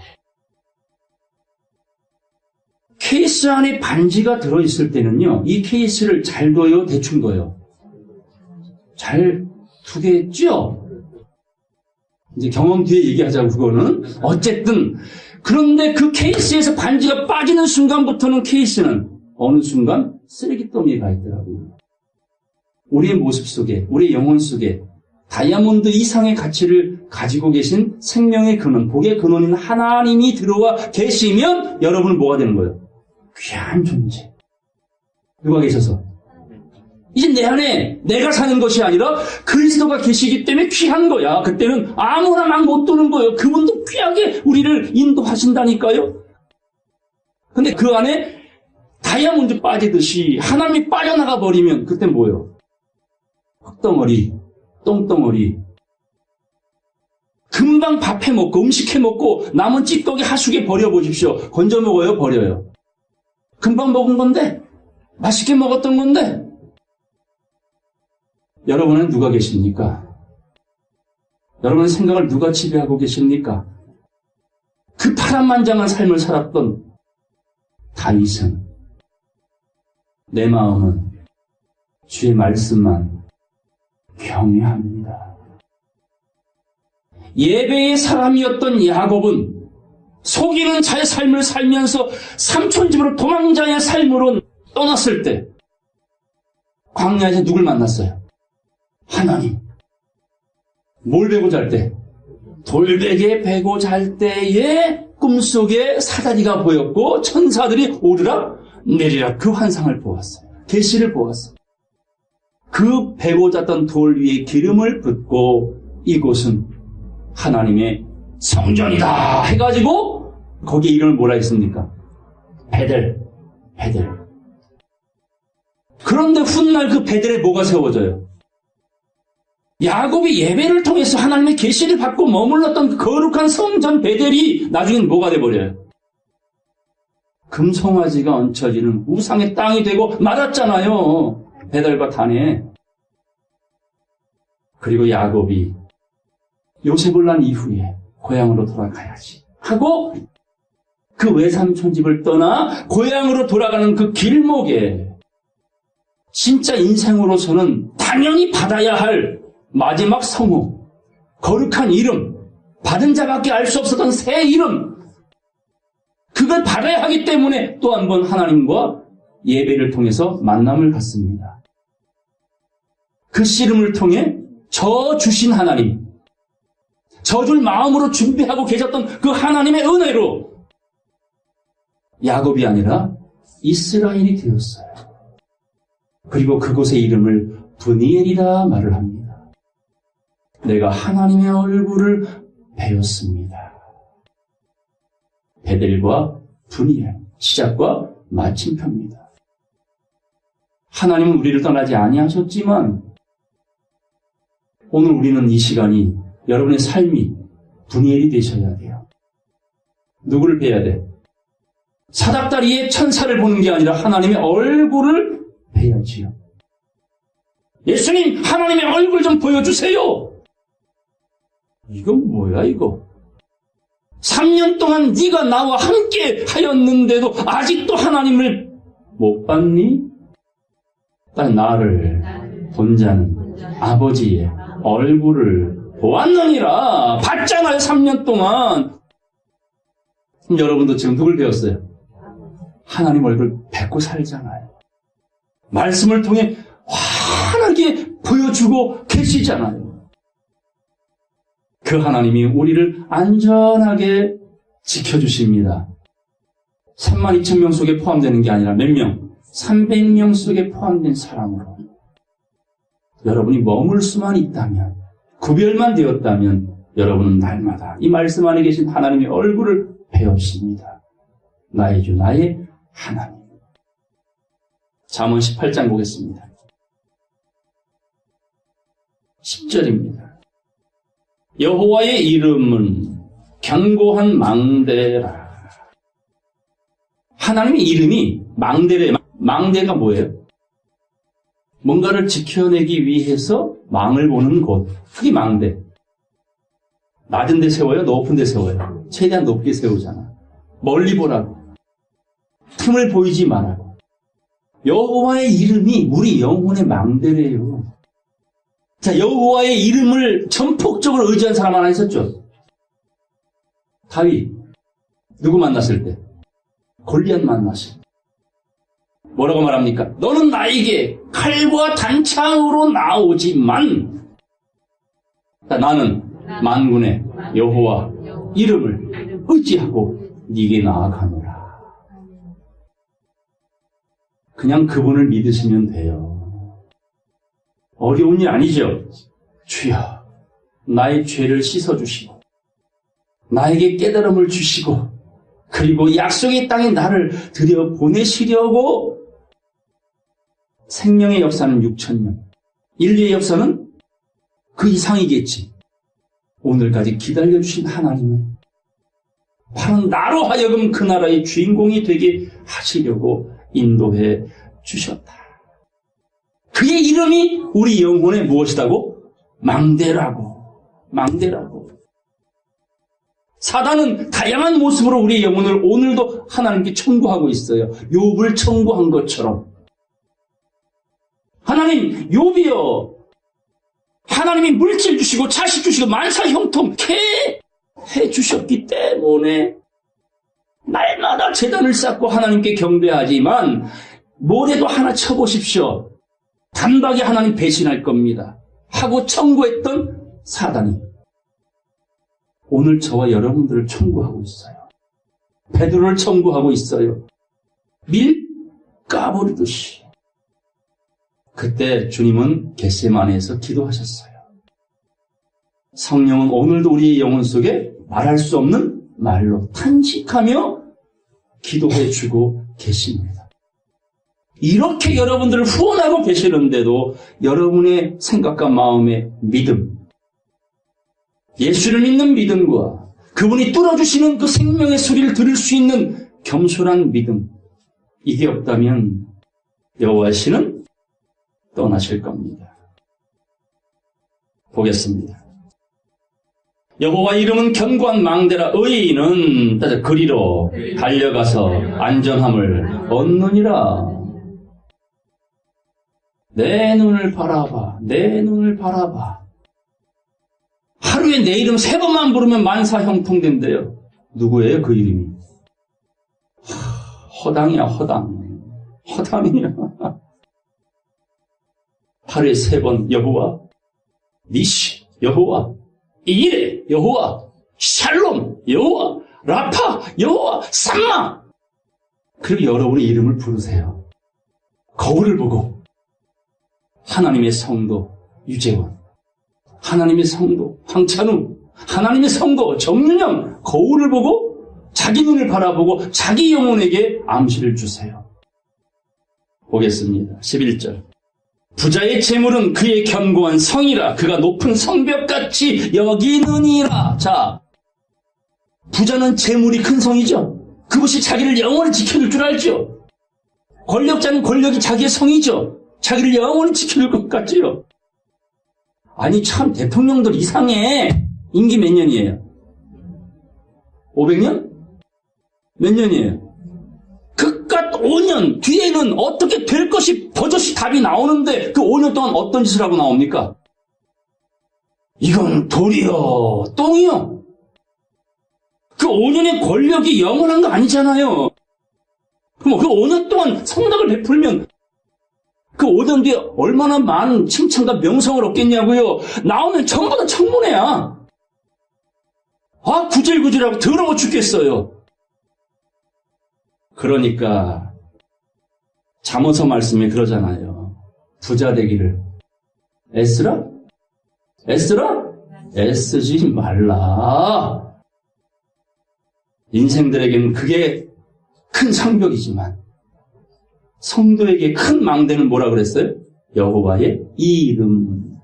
케이스 안에 반지가 들어있을 때는요, 이 케이스를 잘 둬요, 대충 둬요? 잘 두겠죠? 이제 경험 뒤에 얘기하자고, 그거는. 어쨌든. 그런데 그 케이스에서 반지가 빠지는 순간부터는 케이스는 어느 순간 쓰레기더미에 가 있더라고요. 우리의 모습 속에, 우리의 영혼 속에 다이아몬드 이상의 가치를 가지고 계신 생명의 근원, 복의 근원인 하나님이 들어와 계시면 여러분은 뭐가 되는 거예요? 귀한 존재. 누가 계셔서? 이제 내 안에 내가 사는 것이 아니라 그리스도가 계시기 때문에 귀한 거야. 그때는 아무나 막 못 도는 거예요. 그분도 귀하게 우리를 인도하신다니까요. 근데 그 안에 다이아몬드 빠지듯이 하나님이 빠져나가 버리면 그때 뭐예요? 흙덩어리, 똥덩어리. 금방 밥 해먹고 음식 해먹고 남은 찌꺼기 하수구에 버려보십시오. 건져 먹어요? 버려요? 금방 먹은 건데? 맛있게 먹었던 건데? 여러분은 누가 계십니까? 여러분의 생각을 누가 지배하고 계십니까? 그 파란만장한 삶을 살았던 다윗은 내 마음은 주의 말씀만 경외합니다. 예배의 사람이었던 야곱은 속이는 자의 삶을 살면서 삼촌집으로 도망자의 삶으로 떠났을 때 광야에서 누굴 만났어요? 하나님. 뭘 베고 잘 때? 돌베개 베고 잘 때에 꿈속에 사다리가 보였고 천사들이 오르락 내리락 그 환상을 보았어요. 계시를 보았어요. 그 베고 잤던 돌 위에 기름을 붓고 이곳은 하나님의 성전이다 해가지고 거기에 이름을 뭐라 했습니까? 베델. 그런데 훗날 그 베델에 뭐가 세워져요? 야곱이 예배를 통해서 하나님의 계시를 받고 머물렀던 그 거룩한 성전 베델이 나중엔 뭐가 돼버려요? 금송아지가 얹혀지는 우상의 땅이 되고 말았잖아요. 베델과 단에. 그리고 야곱이 요셉을 낳은 이후에 고향으로 돌아가야지 하고 그 외삼촌 집을 떠나 고향으로 돌아가는 그 길목에 진짜 인생으로서는 당연히 받아야 할 마지막 성호, 거룩한 이름, 받은 자밖에 알 수 없었던 새 이름, 그걸 받아야 하기 때문에 또 한 번 하나님과 예배를 통해서 만남을 갖습니다. 그 씨름을 통해 저 주신 하나님, 저줄 마음으로 준비하고 계셨던 그 하나님의 은혜로 야곱이 아니라 이스라엘이 되었어요. 그리고 그곳의 이름을 브니엘이라 말을 합니다. 내가 하나님의 얼굴을 배웠습니다. 베델과 브니엘, 시작과 마침표입니다. 하나님은 우리를 떠나지 아니하셨지만 오늘 우리는 이 시간이 여러분의 삶이 브니엘이 되셔야 돼요. 누구를 뵈야 돼? 사닥다리에 천사를 보는 게 아니라 하나님의 얼굴을 뵈야지요. 예수님, 하나님의 얼굴 좀 보여주세요. 이건 뭐야 이거? 3년 동안 네가 나와 함께 하였는데도 아직도 하나님을 못 봤니? 나를 본 자는 아버지의 얼굴을 보았느니라. 봤잖아요, 3년 동안. 여러분도 지금 누굴 배웠어요? 하나님 얼굴 뵙고 살잖아요. 말씀을 통해 환하게 보여주고 계시잖아요. 그 하나님이 우리를 안전하게 지켜주십니다. 32,000명 속에 포함되는 게 아니라 몇 명? 300명 속에 포함된 사람으로 여러분이 머물 수만 있다면, 구별만 되었다면 여러분은 날마다 이 말씀 안에 계신 하나님의 얼굴을 배웁니다. 나의 주, 나의 하나님. 잠언 18장 보겠습니다. 10절입니다. 여호와의 이름은 견고한 망대라. 하나님의 이름이 망대래. 망대가 뭐예요? 뭔가를 지켜내기 위해서 망을 보는 곳. 그게 망대. 낮은 데 세워요? 높은 데 세워요? 최대한 높게 세우잖아. 멀리 보라고. 틈을 보이지 말라고. 여호와의 이름이 우리 영혼의 망대래요. 자, 여호와의 이름을 전폭적으로 의지한 사람 하나 있었죠. 다윗. 누구 만났을 때? 골리앗 만났을 때. 뭐라고 말합니까? 너는 나에게 칼과 단창으로 나오지만 나는 만군의 여호와 이름을 의지하고 네게 나아가노라. 그냥 그분을 믿으시면 돼요. 어려운 일 아니죠? 주여, 나의 죄를 씻어주시고 나에게 깨달음을 주시고 그리고 약속의 땅에 나를 들여보내시려고. 생명의 역사는 6,000년, 인류의 역사는 그 이상이겠지. 오늘까지 기다려주신 하나님은 바로 나로 하여금 그 나라의 주인공이 되게 하시려고 인도해 주셨다. 그의 이름이 우리 영혼의 무엇이라고? 망대라고. 망대라고. 사단은 다양한 모습으로 우리의 영혼을 오늘도 하나님께 청구하고 있어요. 욥을 청구한 것처럼. 하나님, 욥이여, 하나님이 물질 주시고 자식 주시고 만사 형통케 해주셨기 때문에 날마다 제단을 쌓고 하나님께 경배하지만 모래도 하나 쳐보십시오. 단박에 하나님 배신할 겁니다. 하고 청구했던 사단이 오늘 저와 여러분들을 청구하고 있어요. 베드로를 청구하고 있어요. 밀 까버리듯이. 그때 주님은 겟세마네에서 기도하셨어요. 성령은 오늘도 우리의 영혼 속에 말할 수 없는 말로 탄식하며 기도해주고 계십니다. 이렇게 여러분들을 후원하고 계시는데도 여러분의 생각과 마음의 믿음, 예수를 믿는 믿음과 그분이 뚫어주시는 그 생명의 소리를 들을 수 있는 겸손한 믿음, 이게 없다면 여호와시는 떠나실 겁니다. 보겠습니다. 여호와 이름은 견고한 망대라. 의인은 그리로 달려가서 안전함을 얻느니라. 내 눈을 바라봐. 내 눈을 바라봐. 하루에 내 이름 3번만 부르면 만사 형통된대요. 누구예요? 그 이름이? 허당이야, 허당. 허당이야. 하루에 3번 여호와, 니시, 여호와, 이레, 여호와, 샬롬, 여호와, 라파, 여호와, 삼마. 그리고 여러분의 이름을 부르세요. 거울을 보고 하나님의 성도 유재원, 하나님의 성도 황찬우, 하나님의 성도 정윤영, 거울을 보고 자기 눈을 바라보고 자기 영혼에게 암시를 주세요. 보겠습니다. 11절. 부자의 재물은 그의 견고한 성이라. 그가 높은 성벽같이 여기느니라. 자, 부자는 재물이 큰 성이죠. 그것이 자기를 영원히 지켜줄 줄 알죠. 권력자는 권력이 자기의 성이죠. 자기를 영원히 지켜줄 것 같지요. 아니 참 대통령들 이상해. 임기 몇 년이에요? 500년? 몇 년이에요? 그깟 5년 뒤에는 어떻게 될 것이 버젓이 답이 나오는데 그 5년 동안 어떤 짓을 하고 나옵니까? 이건 돌이요 똥이요. 그 5년의 권력이 영원한 거 아니잖아요. 그럼 그 5년 동안 성덕을 베풀면 그 5년 뒤에 얼마나 많은 칭찬과 명성을 얻겠냐고요. 나오면 전부 다 청문회야. 아 구질구질하고 더러워 죽겠어요. 그러니까 잠언서 말씀에 그러잖아요. 부자 되기를 애쓰라? 애쓰라? 애쓰지 말라. 인생들에게는 그게 큰 상벽이지만 성도에게 큰 망대는 뭐라 그랬어요? 여호와의 이름,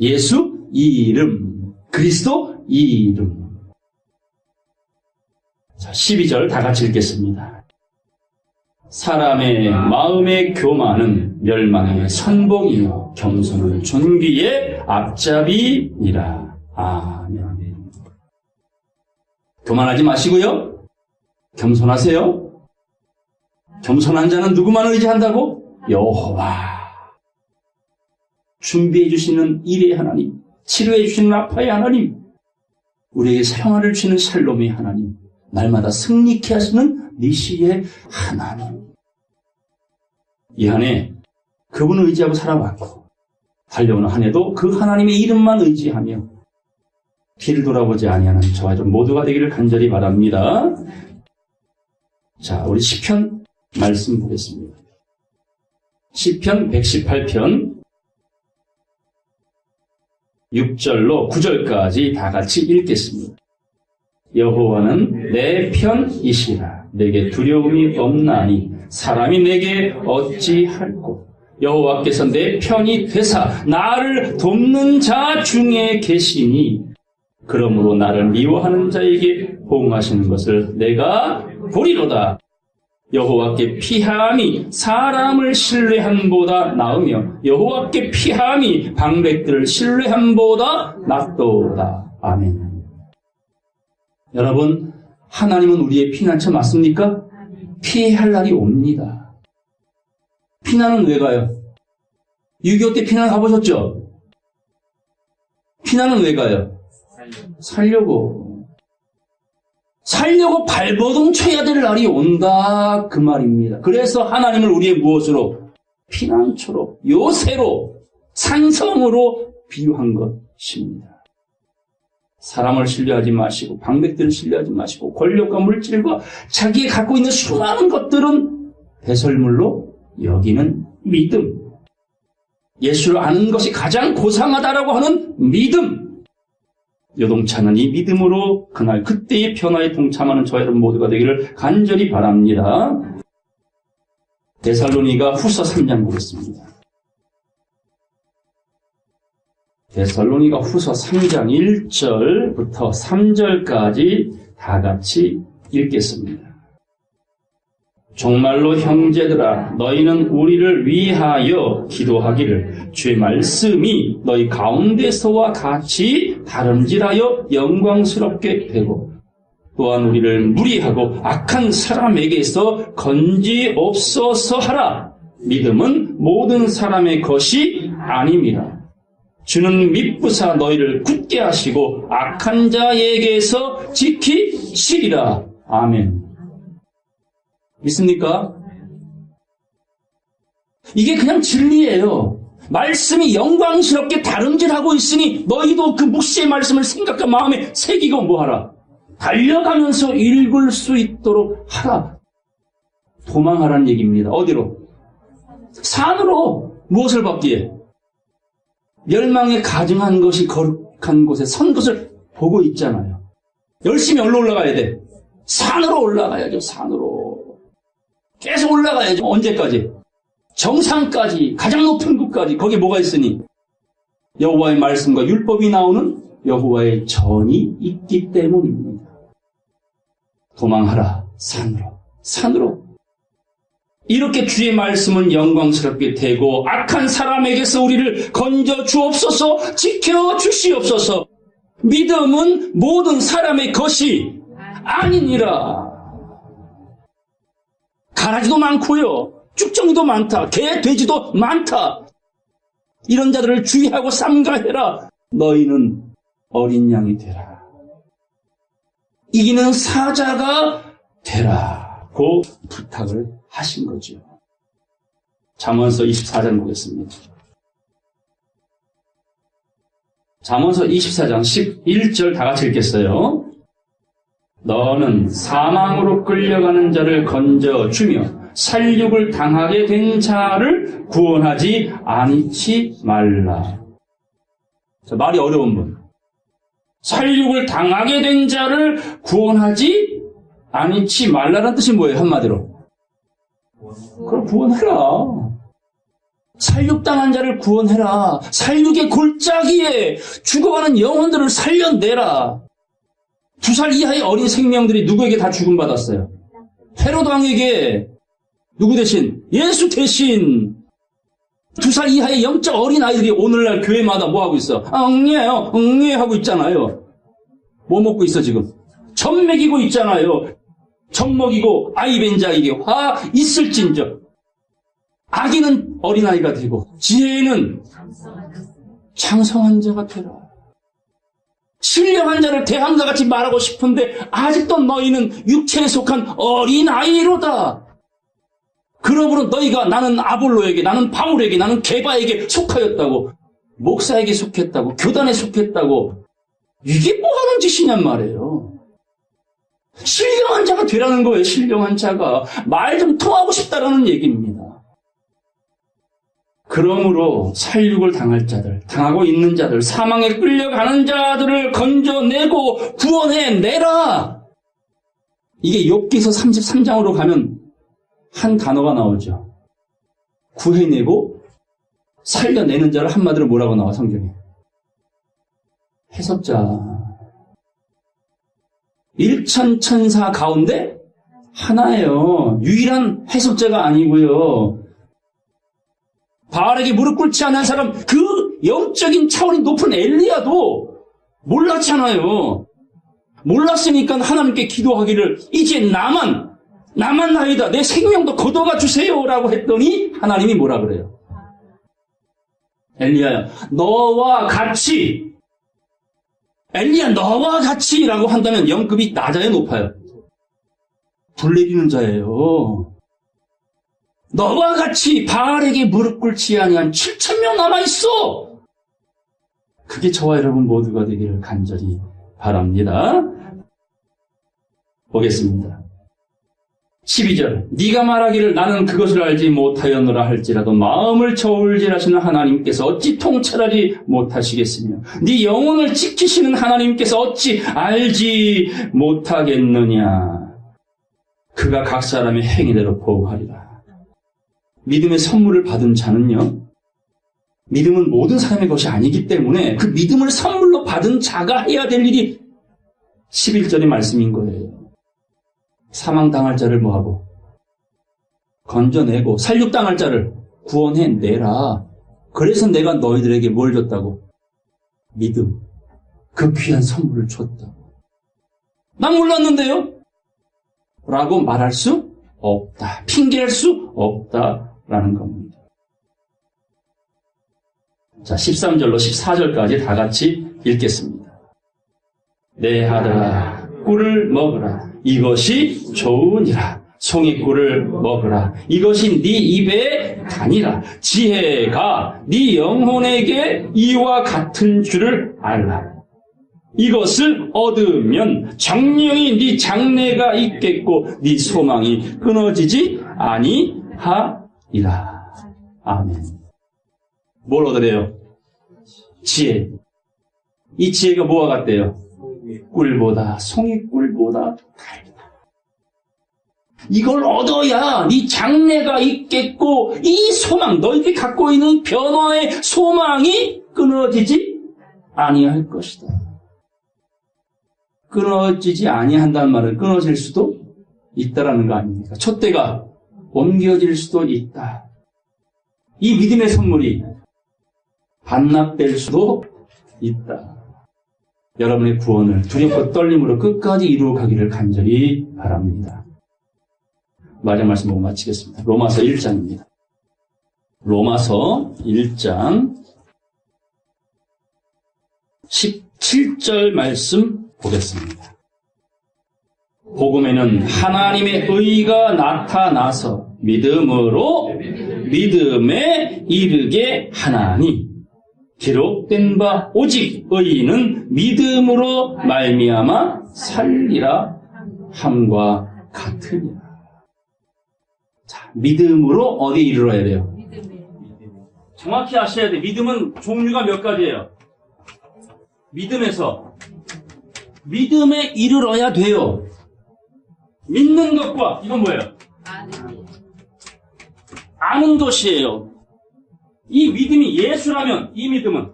예수 이름, 그리스도 이름. 자, 12절 다 같이 읽겠습니다. 사람의 마음의 교만은 멸망의 선봉이요 겸손은 존귀의 앞잡이니라. 아멘. 교만하지 마시고요. 겸손하세요. 겸손한 자는 누구만 의지한다고? 여호와. 준비해 주시는 일의 하나님, 치료해 주시는 아파의 하나님, 우리에게 평화를 주시는 샬롬의 하나님, 날마다 승리케 하시는 니시의 하나님. 이 한 해 그분을 의지하고 살아왔고 달려오는 한 해도 그 하나님의 이름만 의지하며 뒤를 돌아보지 아니하는 저와 좀 모두가 되기를 간절히 바랍니다. 자, 우리 시편 말씀 보겠습니다. 시편 118편 6절로 9절까지 다 같이 읽겠습니다. 여호와는 내 편이시라. 내게 두려움이 없나니 사람이 내게 어찌할꼬. 여호와께서 내 편이 되사 나를 돕는 자 중에 계시니 그러므로 나를 미워하는 자에게 보응하시는 것을 내가 보리로다. 여호와께 피함이 사람을 신뢰함보다 나으며 여호와께 피함이 방백들을 신뢰함보다 낫도다. 아멘. 여러분, 하나님은 우리의 피난처 맞습니까? 피할 날이 옵니다. 피난은 왜 가요? 6.25 때 피난 가보셨죠? 피난은 왜 가요? 살려고 발버둥 쳐야 될 날이 온다 그 말입니다. 그래서 하나님을 우리의 무엇으로? 피난처로, 요새로, 산성으로 비유한 것입니다. 사람을 신뢰하지 마시고 방백들을 신뢰하지 마시고 권력과 물질과 자기가 갖고 있는 수많은 것들은 배설물로 여기는 믿음, 예수를 아는 것이 가장 고상하다라고 하는 믿음, 요동차는 이 믿음으로 그날 그때의 변화에 동참하는 저와 여러분 모두가 되기를 간절히 바랍니다. 데살로니가 후서 3장 보겠습니다. 데살로니가 후서 3장 1절부터 3절까지 다 같이 읽겠습니다. 정말로 형제들아 너희는 우리를 위하여 기도하기를 주의 말씀이 너희 가운데서와 같이 다름질하여 영광스럽게 되고 또한 우리를 무리하고 악한 사람에게서 건지옵소서 하라. 믿음은 모든 사람의 것이 아님이라. 주는 미쁘사 너희를 굳게 하시고 악한 자에게서 지키시리라. 아멘. 믿습니까? 이게 그냥 진리예요. 말씀이 영광스럽게 다름질하고 있으니 너희도 그 묵시의 말씀을 생각과 마음에 새기고 뭐하라? 달려가면서 읽을 수 있도록 하라. 도망하라는 얘기입니다. 어디로? 산으로. 무엇을 받기에? 멸망에 가증한 것이 거룩한 곳에 선 것을 보고 있잖아요. 열심히 올라가야 돼. 산으로 올라가야죠. 산으로. 계속 올라가야죠. 언제까지? 정상까지, 가장 높은 곳까지. 거기에 뭐가 있으니? 여호와의 말씀과 율법이 나오는 여호와의 전이 있기 때문입니다. 도망하라. 산으로. 산으로. 이렇게 주의 말씀은 영광스럽게 되고 악한 사람에게서 우리를 건져 주옵소서, 지켜 주시옵소서. 믿음은 모든 사람의 것이 아니니라. 가라지도 많고요, 쭉정이도 많다, 개, 돼지도 많다. 이런 자들을 주의하고 삼가해라. 너희는 어린 양이 되라. 이기는 사자가 되라고 부탁을 하신 거죠. 잠언서 24장 보겠습니다. 잠언서 24장 11절 다 같이 읽겠어요. 너는 사망으로 끌려가는 자를 건져주며 살육을 당하게 된 자를 구원하지 아니치 말라. 자, 말이 어려운 분. 살육을 당하게 된 자를 구원하지 아니치 말라는 뜻이 뭐예요, 한마디로? 그럼 구원해라. 살육당한 자를 구원해라. 살육의 골짜기에 죽어가는 영혼들을 살려내라. 2살 이하의 어린 생명들이 누구에게 다 죽음받았어요? 헤롯 왕에게. 누구 대신? 예수 대신. 2살 이하의 영적 어린 아이들이 오늘날 교회마다 뭐 하고 있어? 응예요, 응예 하고 있잖아요. 뭐 먹고 있어 지금? 젖 먹이고 있잖아요. 젖 먹이고 아이벤자에게 화 있을진저. 아기는 어린아이가 되고 지혜는 장성한 자가 되라. 신령한 자를 대항과 같이 말하고 싶은데 아직도 너희는 육체에 속한 어린아이로다. 그러므로 너희가 나는 아볼로에게, 나는 바울에게, 나는 게바에게 속하였다고, 목사에게 속했다고, 교단에 속했다고, 이게 뭐 하는 짓이냔 말이에요. 신령한 자가 되라는 거예요. 신령한 자가. 말 좀 통하고 싶다라는 얘기입니다. 그러므로 살육을 당할 자들, 당하고 있는 자들, 사망에 끌려가는 자들을 건져내고 구원해내라. 이게 욥기서 33장으로 가면 한 단어가 나오죠. 구해내고 살려내는 자를 한마디로 뭐라고 나와, 성경에? 해석자. 일천천사 가운데 하나예요. 유일한 해석자가 아니고요. 바알에게 무릎 꿇지 않은 사람, 그 영적인 차원이 높은 엘리야도 몰랐잖아요. 몰랐으니까 하나님께 기도하기를 이제 나만 나이다. 내 생명도 거둬가 주세요라고 했더니 하나님이 뭐라 그래요? 엘리야야, 너와 같이. 엘리야, 너와 같이라고 한다면 영급이 낮아요, 높아요? 불 내리는 자예요. 너와 같이 바알에게 무릎 꿇지 아니한 7,000명 남아있어. 그게 저와 여러분 모두가 되기를 간절히 바랍니다. 보겠습니다. 12절. 네가 말하기를 나는 그것을 알지 못하였노라 할지라도 마음을 저울질하시는 하나님께서 어찌 통찰하지 못하시겠으며 네 영혼을 지키시는 하나님께서 어찌 알지 못하겠느냐. 그가 각 사람의 행위대로 보호하리라. 믿음의 선물을 받은 자는요, 믿음은 모든 사람의 것이 아니기 때문에 그 믿음을 선물로 받은 자가 해야 될 일이 11절의 말씀인 거예요. 사망당할 자를 뭐하고? 건져내고 살육당할 자를 구원해내라. 그래서 내가 너희들에게 뭘 줬다고? 믿음. 그 귀한 선물을 줬다고. 난 몰랐는데요? 라고 말할 수 없다. 핑계할 수 없다라는 겁니다. 자, 13절로 14절까지 다 같이 읽겠습니다. 내 아들아, 꿀을 먹으라. 이것이 좋으니라. 송이꿀을 먹으라. 이것이 네 입에 다니라. 지혜가 네 영혼에게 이와 같은 줄을 알라. 이것을 얻으면 정령이 네 장래가 있겠고 네 소망이 끊어지지 아니하리라. 아멘. 뭘 얻으래요? 지혜. 이 지혜가 뭐와 같대요? 꿀보다, 송이꿀보다 달다. 이걸 얻어야 네 장래가 있겠고 이 소망, 너희들이 갖고 있는 변화의 소망이 끊어지지 아니할 것이다. 끊어지지 아니한다는 말은 끊어질 수도 있다라는 거 아닙니까? 촛대가 옮겨질 수도 있다. 이 믿음의 선물이 반납될 수도 있다. 여러분의 구원을 두렵고 떨림으로 끝까지 이루어 가기를 간절히 바랍니다. 마지막 말씀 보고 마치겠습니다. 로마서 1장입니다. 로마서 1장 17절 말씀 보겠습니다. 복음에는 하나님의 의가 나타나서 믿음으로 믿음에 이르게 하나니 기록된 바 오직 의인은 믿음으로 말미암아 살리라 함과 같으니라. 자, 믿음으로 어디에 이르러야 돼요? 정확히 아셔야 돼요. 믿음은 종류가 몇 가지예요? 믿음에 이르러야 돼요. 믿는 것과 이건 뭐예요? 아는 것이에요. 이 믿음이 예수라면 이 믿음은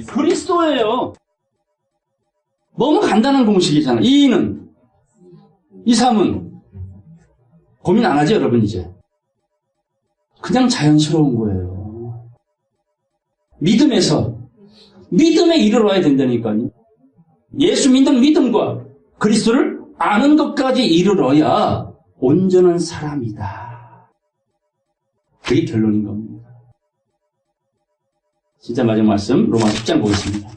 그리스도예요. 너무 간단한 공식이잖아요. 2는 2, 3은 고민 안 하죠, 여러분 이제. 그냥 자연스러운 거예요. 믿음에 이르러야 된다니까요. 예수 믿는 믿음과 그리스도를 아는 것까지 이르러야 온전한 사람이다. 그게 결론인 겁니다. 진짜 마지막 말씀 로마서 10장 보겠습니다.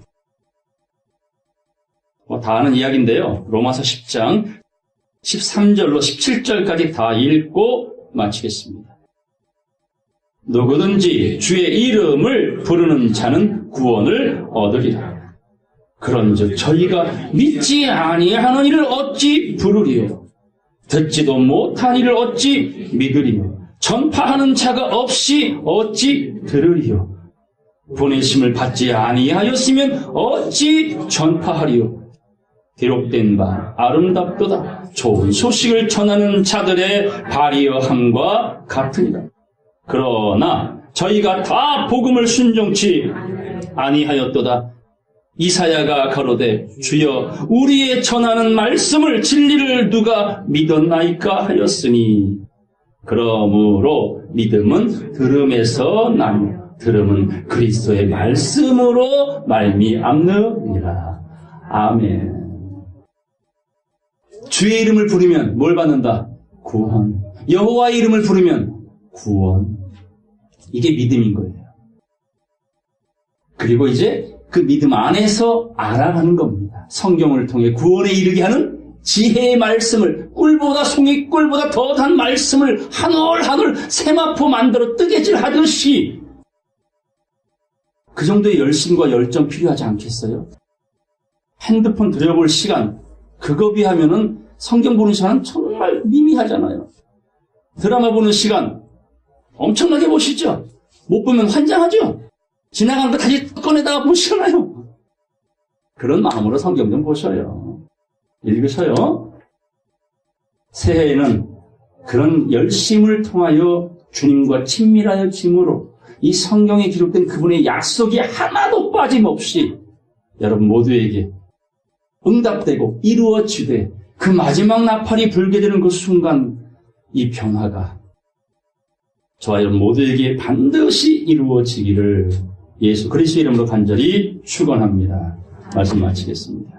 다 아는 이야기인데요. 로마서 10장 13절로 17절까지 다 읽고 마치겠습니다. 누구든지 주의 이름을 부르는 자는 구원을 얻으리라. 그런즉 저희가 믿지 아니하는 이를 어찌 부르리요? 듣지도 못한 이를 어찌 믿으리요? 전파하는 자가 없이 어찌 들으리요? 보내심을 받지 아니하였으면 어찌 전파하리요? 기록된 바 아름답도다. 좋은 소식을 전하는 자들의 발이여함과 같으니라. 그러나 저희가 다 복음을 순종치 아니하였도다. 이사야가 가로되 주여 우리의 전하는 말씀을 진리를 누가 믿었나이까 하였으니 그러므로 믿음은 들음에서 나며 들음은 그리스도의 말씀으로 말미암느니라. 아멘. 주의 이름을 부르면 뭘 받는다? 구원. 여호와의 이름을 부르면 구원. 이게 믿음인 거예요. 그리고 이제 그 믿음 안에서 알아가는 겁니다. 성경을 통해 구원에 이르게 하는 지혜의 말씀을, 꿀보다 송이 꿀보다 더 단 말씀을 한 올 한 올 세마포 만들어 뜨개질 하듯이 그 정도의 열심과 열정 필요하지 않겠어요? 핸드폰 들여볼 시간, 그거 비하면은 성경 보는 시간은 정말 미미하잖아요. 드라마 보는 시간 엄청나게 보시죠? 못 보면 환장하죠? 지나간 거 다시 꺼내다가 보시잖아요. 그런 마음으로 성경 좀 보셔요. 읽으셔요. 새해에는 그런 열심을 통하여 주님과 친밀하여 짐으로 이 성경에 기록된 그분의 약속이 하나도 빠짐없이 여러분 모두에게 응답되고 이루어지되 그 마지막 나팔이 불게 되는 그 순간 이 변화가 저와 여러분 모두에게 반드시 이루어지기를 예수 그리스도의 이름으로 간절히 축원합니다. 말씀 마치겠습니다.